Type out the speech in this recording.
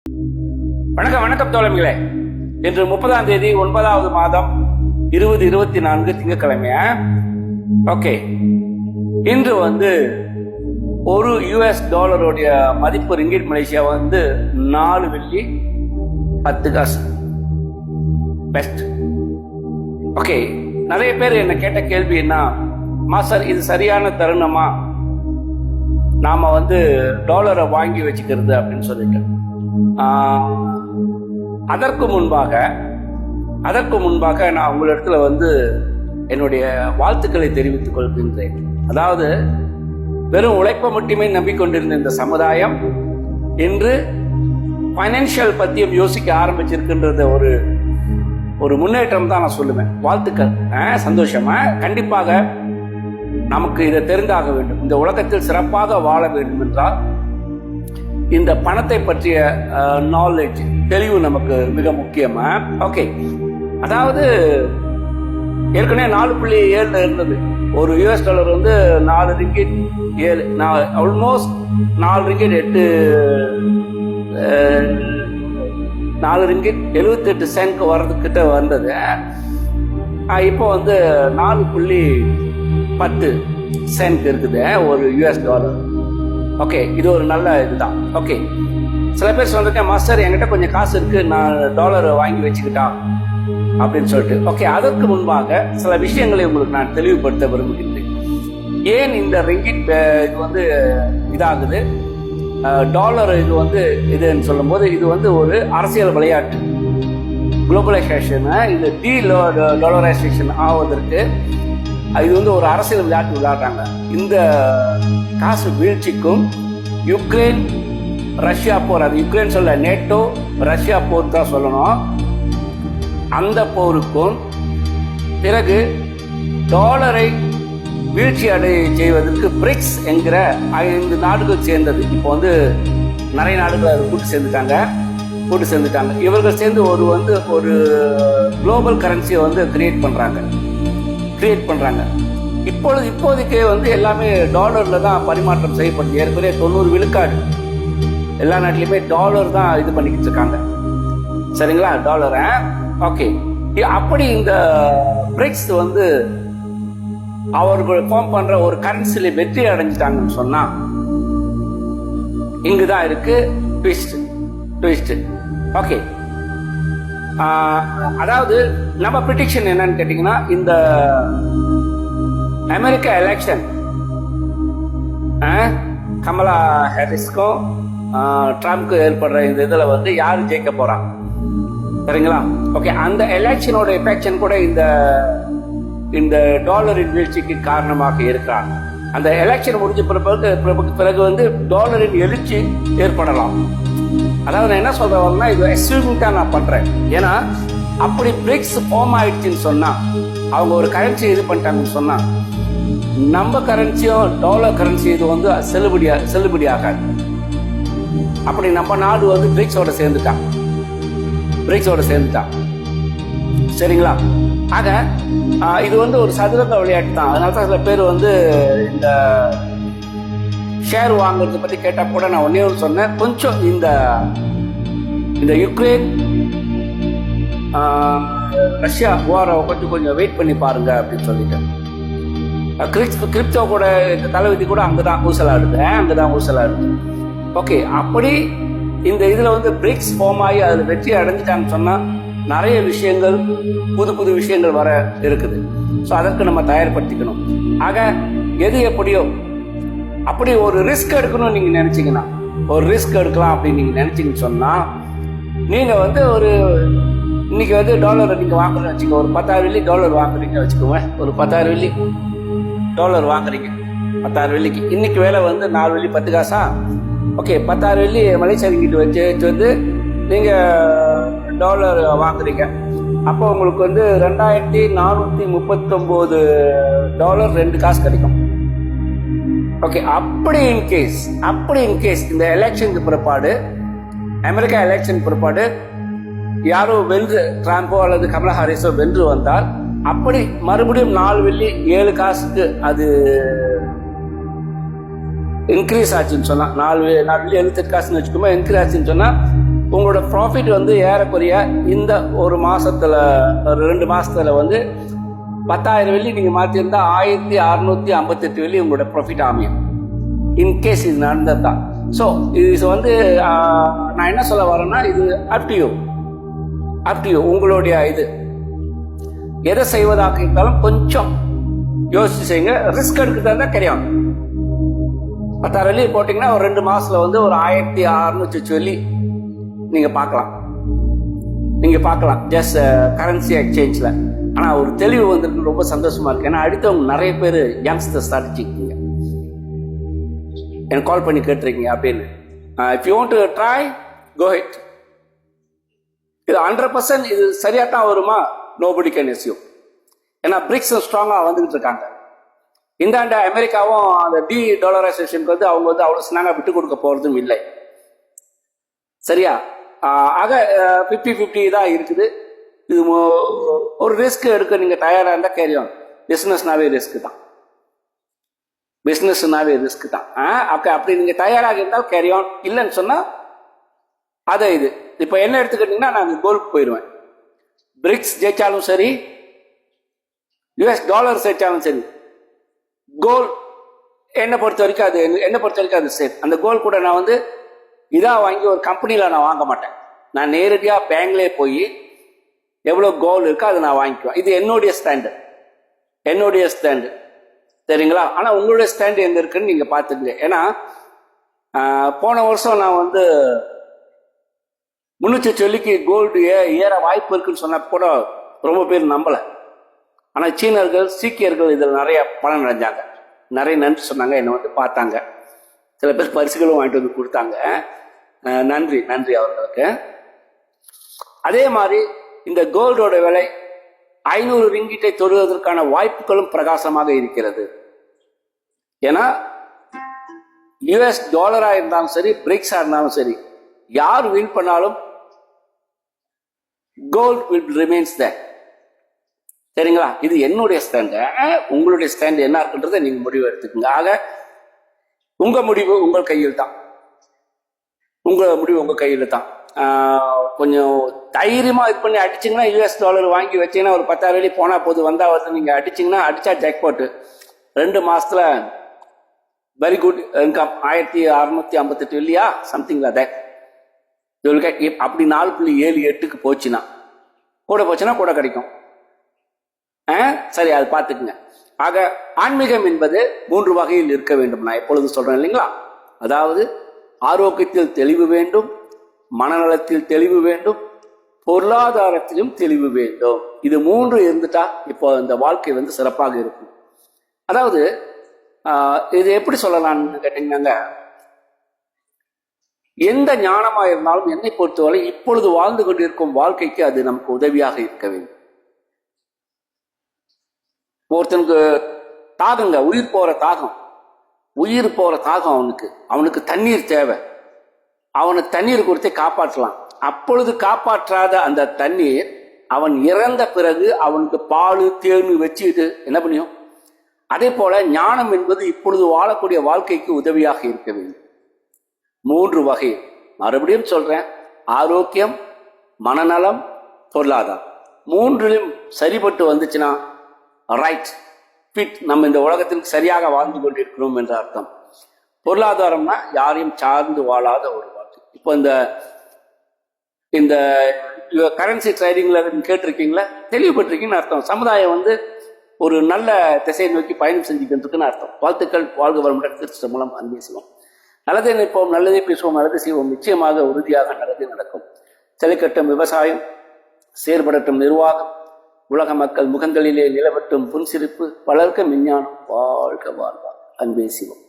வணக்கம் வணக்கம் தோழமைகளே. இன்று 30ஆம் தேதி 9வது மாதம் 2024 திங்கட்கிழமை. ஓகே, இன்று ஒரு யுஎஸ் டாலருடைய மதிப்பு ரிங்கிட் மலேசியா 4 வெள்ளி 10 காசு. பெஸ்ட். ஓகே, நிறைய பேர் என்ன கேட்ட கேள்வி என்ன, மாஸ்டர் இது சரியான தருணமா நாம டாலரை வாங்கி வச்சுக்கிறது அப்படின்னு சொல்லிட்டு. அதற்கு முன்பாக நான் உங்களிடத்துல என்னுடைய வாழ்த்துக்களை தெரிவித்துக் கொள்கின்றேன். அதாவது வெறும் உழைப்பை மட்டுமே நம்பிக்கொண்டிருந்த இந்த சமுதாயம் இன்று பைனான்சியல் பத்தியும் யோசிக்க ஆரம்பிச்சிருக்கின்றது ஒரு முன்னேற்றம் தான் நான் சொல்லுவேன். வாழ்த்துக்கள், சந்தோஷமா. கண்டிப்பாக நமக்கு இதை தெரிந்தாக வேண்டும். இந்த உலகத்தில் சிறப்பாக வாழ வேண்டும் என்றால் இந்த பணத்தை பற்றிய நாலேஜ், தெளிவு நமக்கு மிக முக்கியமா. ஓகே, அதாவது ஏற்கனவே 4.7 இருந்தது ஒரு US dollar 4 ringgit 7, almost 4 ringgit 8, 4 ringgit 78 cent வர்றதுக்கிட்ட வந்தது. இப்போ 4.10 சென்ட் இருக்குது ஒரு யுஎஸ் டாலர். ஓகே, இது ஒரு நல்ல இதுதான். ஓகே, சில பேர் சொல்லிருக்கேன், மாஸ்டர் என்கிட்ட கொஞ்சம் காசு இருக்கு, நான் டாலர் வாங்கி வச்சுக்கிட்டான் அப்படின்னு சொல்லிட்டு. ஓகே, அதற்கு முன்பாக சில விஷயங்களை உங்களுக்கு நான் தெளிவுபடுத்த விரும்புகின்றேன். ஏன் இந்த ரிங்கிட் இது இதாகுது, டாலர் இது இதுன்னு சொல்லும் போது இது ஒரு அரசியல் விளையாட்டு. குளோபலைசேஷன், இது டாலரைசேஷன் ஆவதற்கு இது ஒரு அரசியல் விளையாட்டு விளையாடுறாங்க. இந்த காசு வீழ்ச்சிக்கும் யுக்ரைன் ரஷ்யா போர், அது யுக்ரைன் சொல்ல நேட்டோ ரஷ்யா போர் தான் சொல்லணும், அந்த போருக்கும் பிறகு டாலரை வீழ்ச்சி செய்வதற்கு பிரிக்ஸ் என்கிற 5 நாடுகள் சேர்ந்தது. இப்போ நிறைய நாடுகள் அது கூட்டு சேர்ந்துட்டாங்க. இவர்கள் சேர்ந்து ஒரு குளோபல் கரன்சியை கிரியேட் பண்றாங்க. இப்போதைக்கு எல்லாமே டாலர்ல தான் பரிமாற்றம் செய்யப்படுது. ஏற்கனவே 90 விழுக்காடு எல்லா நாட்டிலுமே டாலர் தான் இது பண்ணிக்கிட்டு இருக்காங்க. சரிங்களா, டாலர். ஓகே, அப்படி இந்த பிரிக்ஸ் அவர்கள் ஃபார்ம் பண்ற ஒரு கரன்சில வெற்றி அடைஞ்சிட்டாங்கன்னு சொன்னா இங்குதான் இருக்கு ட்விஸ்ட். ஓகே, அதாவது நம்ம ப்ரிடிக்ஷன் என்னன்னு கேட்டீங்கன்னா, இந்த அமெரிக்கா எலெக்ஷன் கமலா ஹாரிஸ்க்கும் ட்ரம்ப்க்கு ஏற்படுற இந்த இதுல யாரு ஜெயிக்க போறாங்க, சரிங்களா? ஓகே, அந்த எலெக்ஷனோட எஃபெக்ஷன் கூட இந்த டாலரின் வீழ்ச்சிக்கு காரணமாக இருக்கிறாங்க. அந்த எலெக்ஷன் முடிஞ்ச பிறகு டாலரின் எழுச்சி ஏற்படலாம். அதாவது நான் என்ன சொல்றேன்னா, இது அஸ்யூமிங் தான் நான் பண்றேன். ஏன்னா அப்படி பிரிக்ஸ் ஃபார்ம் ஆயிடுச்சுன்னு சொன்னா, அவங்க ஒரு கரன்சி இது பண்ணிட்டாங்கன்னு சொன்னா, நம்ம கரன்சியும் டாலர் கரன்சி இது செல்லுபடி ஆகாது. அப்படி நம்ம நாடு பிரிக்ஸோட சேர்ந்துட்டான், சரிங்களா? ஆக இது ஒரு சதுரங்க விளையாட்டு தான். அதனால தான் சில பேர் இந்த ஷேர் வாங்குறத பத்தி கேட்டா கூட நான் ஒன்னே சொன்னேன், கொஞ்சம் இந்த யுக்ரைன் ரஷ்யா வாரை கொஞ்சம் வெயிட் பண்ணி பாருங்க அப்படின்னு சொல்லிட்டேன். கிரிப்டோ கூட இந்த தலைவிதி கூட அங்கதான் ஊசலாடுது. ஓகே, அப்படி இந்த இதுல பிரிக்ஸ் ஃபார்ம் ஆகி அதுல வெற்றி அடைஞ்சிட்டாங்கன்னு சொன்னா நிறைய விஷயங்கள், புது விஷயங்கள் வர இருக்குது. ஸோ அதற்கு நம்ம தயார்படுத்திக்கணும். ஆக எது எப்படியோ அப்படி ஒரு ரிஸ்க் எடுக்கணும்னு நீங்க நினைச்சீங்கன்னா, ஒரு ரிஸ்க் எடுக்கலாம் அப்படின்னு நீங்க நினைச்சீங்கன்னு சொன்னா, நீங்க இன்னைக்கு டாலரை நீங்க வாங்குறீங்கன்னு வச்சுக்கோ, ஒரு 10,000 வெள்ளி டாலர் வாங்குறீங்கன்னு வச்சுக்கோங்க. ஒரு 10,000 வெள்ளி டாலர் வாங்குறீங்க, 10,000 வெள்ளிக்கு இன்னைக்கு வேலை 4 வெள்ளி 10 காசா. ஓகே, 10,000 வெள்ளி மலேசியா ரிங்கிட் வச்சு நீங்க டாலர் வாங்குறீங்க. அப்போ உங்களுக்கு $2,439 2 காசு கிடைக்கும். ஓகே, அப்படி இன்கேஸ் இந்த எலெக்ஷனுக்கு பிற்பாடு, அமெரிக்கா எலெக்ஷன் பிற்பாடு யாரோ வென்று, ட்ரம்போ அல்லது கமலா ஹாரிஸோ வென்று வந்தால், அப்படி மறுபடியும் 4 வெள்ளி 7 காசுக்கு அது இன்க்ரீஸ் ஆச்சுன்னு சொன்னா, 4 வெள்ளி 78 காசுன்னு வச்சுக்கோமா, இன்க்ரீஸ் ஆச்சுன்னு சொன்னா உங்களோட ப்ராஃபிட் வந்து ஏறக்குறைய இந்த ஒரு மாசத்துல, ஒரு 2 மாசத்துல வந்து 10,000 வெள்ளி நீங்க மாத்திருந்தா 1658 வெள்ளி உங்களோட ப்ராஃபிட் அமையும். இன்கேஸ் இது நடந்ததுதான். ஸோ இது வந்து நான் என்ன சொல்ல வரேன்னா, இது அப் டு யூ, உங்களுடைய இது. எதை செய்வதாக இருந்தாலும் கொஞ்சம் யோசிச்சு செய்யுங்க. ரிஸ்க் எடுக்கிறதா இருந்தால் கிடையாது. 10,000 வெள்ளி போட்டிங்கன்னா ஒரு 2 மாசத்துல வந்து ஒரு 1600 வெள்ளி நீங்க பார்க்கலாம் ஜஸ்ட் கரன்சி எக்ஸ்சேஞ்சில். ஆனால் ஒரு தெளிவு வந்துருக்கு, ரொம்ப சந்தோஷமா இருக்கு. ஏன்னா அடுத்தவங்க நிறைய பேர் யங்ஸ்டர்ஸ் அடிச்சிருக்கீங்க, எனக்கு கால் பண்ணி கேட்டிருக்கீங்க அப்படின்னு. If you want to try, go ahead. இது 100% இது சரியா தான் வருமா? Nobody can assume. ஏன்னா பிரிக்ஸ் ஸ்ட்ராங்காக வந்துகிட்டு இருக்காங்க. இந்தாண்ட அமெரிக்காவும் அந்த டாலரைசேஷனுக்கு வந்து அவங்க வந்து அவ்வளோ ஸ்ட்ராங்காக விட்டு கொடுக்க போகிறதும் இல்லை. சரியா? ஆக 50-50 தான் இருக்குது. இது ஒரு ரிஸ்க் எடுக்க நீங்கள் தயாராக இருந்தால் கேரியும். பிஸ்னஸ்னாவே ரிஸ்க் தான். அப்படி நீங்கள் தயாராக இருந்தால் கேரியான். இல்லைன்னு சொன்னால் அதை இது. இப்போ என்ன எடுத்துக்கிட்டீங்கன்னா, நான் கோல்க்கு போயிடுவேன். பிரிக்ஸ் ஜெயிச்சாலும் சரி, US டாலர் ஜெயிச்சாலும் சரி, கோல் என்னை பொறுத்த வரைக்கும் அது சேஃப். அந்த கோல் கூட நான் வந்து இதாக வாங்கி ஒரு கம்பெனியில் நான் வாங்க மாட்டேன். நான் நேரடியாக பேங்க்லேயே போய் எவ்வளோ கோல் இருக்கோ அதை நான் வாங்கிக்குவேன். இது என்னுடைய ஸ்டாண்டு. சரிங்களா? ஆனால் உங்களுடைய ஸ்டாண்டு எங்கே இருக்குன்னு நீங்கள் பார்த்துக்கங்க. ஏன்னா போன வருஷம் நான் வந்து 300 வெள்ளிக்கு கோல்டு ஏற வாய்ப்பு இருக்குன்னு சொன்ன கூட ரொம்ப பேர் நம்பலை. ஆனால் சீனர்கள், சீக்கியர்கள் இதில் நிறைய பலன் அடைஞ்சாங்க. நிறைய நன்றி சொன்னாங்க, என்னை வந்து பார்த்தாங்க. சில பேர் பரிசுகளும் வாங்கிட்டு வந்து கொடுத்தாங்க. நன்றி அவர்களுக்கு. அதே மாதிரி இந்த கோல்டோட விலை 500 ரிங்கிட்டை தொடுவதற்கான வாய்ப்புகளும் பிரகாசமாக இருக்கிறது. ஏன்னா US டாலரா இருந்தாலும் சரி, பிரிக்ஸா இருந்தாலும் சரி, யார் வின் பண்ணாலும் கோல்ட் வில் ரிமைன்ஸ் தேர். சரிங்களா? இது என்னுடைய ஸ்டாண்ட். உங்களுடைய ஸ்டாண்ட் என்ன இருக்குன்றதை நீங்க முடிவு எடுத்துக்கோங்க. ஆக உங்க முடிவு உங்கள் கையில் தான். கொஞ்சம் தைரியமா இது பண்ணி அடிச்சிங்கன்னா, US டாலர் வாங்கி வச்சீங்கன்னா ஒரு 10,000 வெள்ளி போனா போது வந்தா வந்து நீங்க அடிச்சிங்கன்னா, அடிச்சா ஜாக்பாட் 2 மாசத்துல வெரி குட் இன்கம். 1658 வெள்ளியா சம்திங் அதே. அப்படி 4.78க்கு போச்சுன்னா கூட கிடைக்கும். சரி, அது பார்த்துக்குங்க. ஆக ஆன்மீகம் என்பது 3 வகையில் இருக்க வேண்டும். நான் எப்பொழுது சொல்றேன் இல்லைங்களா? அதாவது ஆரோக்கியத்தில் தெளிவு வேண்டும், மனநலத்தில் தெளிவு வேண்டும், பொருளாதாரத்திலும் தெளிவு வேண்டும். இது 3 இருந்துட்டா இப்போ இந்த வாழ்க்கை வந்து சிறப்பாக இருக்கும். அதாவது இது எப்படி சொல்லலாம்னு கேட்டீங்கன்னா, எந்த ஞானமா இருந்தாலும் என்னை பொறுத்தவரை இப்பொழுது வாழ்ந்து கொண்டிருக்கும் வாழ்க்கைக்கு அது நமக்கு உதவியாக இருக்க வேண்டும். ஒருத்தனுக்கு தாகங்க, உயிர் போற தாகம் அவனுக்கு தண்ணீர் தேவை. அவனுக்கு தண்ணீர் கொடுத்து காப்பாற்றலாம். அப்பொழுது காப்பாற்றாத அந்த தண்ணீர் அவன் இறந்த பிறகு அவனுக்கு பால் தேனு வச்சுட்டு என்ன பண்ணியும். அதே போல ஞானம் என்பது இப்பொழுது வாழக்கூடிய வாழ்க்கைக்கு உதவியாக இருக்க வேண்டும். 3 வகை. மறுபடியும் சொல்றேன், ஆரோக்கியம், மனநலம், பொருளாதாரம் 3லும் சரிபட்டு வந்துச்சுன்னா ரைட் ஃபிட், நம்ம இந்த உலகத்திற்கு சரியாக வாழ்ந்து கொண்டிருக்கிறோம் என்ற அர்த்தம். பொருளாதாரம்னா யாரையும் சார்ந்து வாழாத ஒரு வாழ்க்கை. இப்போ இந்த கரன்சி ட்ரேடிங்ல கேட்டிருக்கீங்களா, தெளிவுபட்டிருக்கீங்கன்னு அர்த்தம். சமுதாயம் வந்து ஒரு நல்ல திசையை நோக்கி பயணம் செஞ்சுக்கிட்டு அர்த்தம். வாழ்த்துக்கள். வாழ்க வளமுடன். திருச்சி மூலம் அன்பே செய்வோம். நல்லதே நினைப்போம், நல்லதே பேசுவோம், நல்லது செய்வோம். நிச்சயமாக உறுதியாக நல்லதே நடக்கும். செழிக்கட்டும் விவசாயம், செயற்படட்டும் நிர்வாகம், உலக மக்கள் முகங்களிலே நிலவட்டும் புன்சிரிப்பு, பலர்க்க விஞ்ஞானம். வாழ்க வாழ்வார். அன்பே சிவம்.